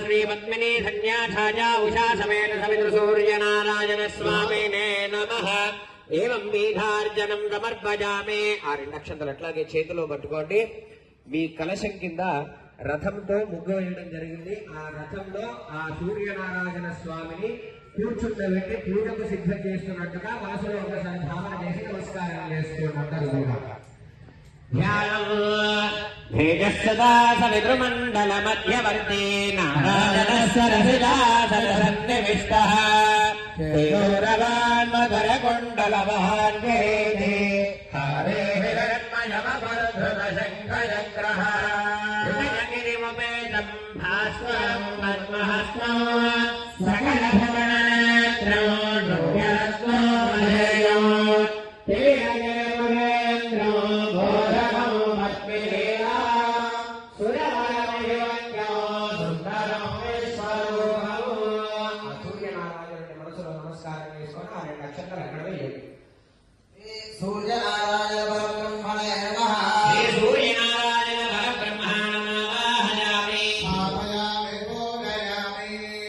श्रीपद्मिनी धन्याठाजा उषा समेत सवितृ सूर्यनारायण स्वामिने नमः। ఏవం వీధార్జనం సమర్పజామే। ఆ రెండు అక్షంతలు అట్లాగే చేతిలో పట్టుకోండి। మీ కలశం కింద రథంతో ముగ్గు వేయడం జరిగింది। ఆ రథంలో ఆ సూర్యనారాయణ స్వామిని కూర్చుండబెట్టి పూజకు సిద్ధం చేస్తున్నట్టుగా మనసులో ఒకసారి భావన చేసి నమస్కారం చేస్తున్నారు। భేజస్సదా సవితృమండల మధ్యవర్తి నారాయణ సరసిలాసన్నివిష్టః తేజోరవాన్ మకరకుండలవాన్ వేదే హరే హిరణ్మయమపరధృత శంఖచక్రః హృదయగిరిముపేతం భాస్వరం పద్మహస్తం సకల భువననేత్రం నృత్యరత్నో మహేయో నమస్కారం చేసుకొని ఆ రెండు నక్షత్రాలు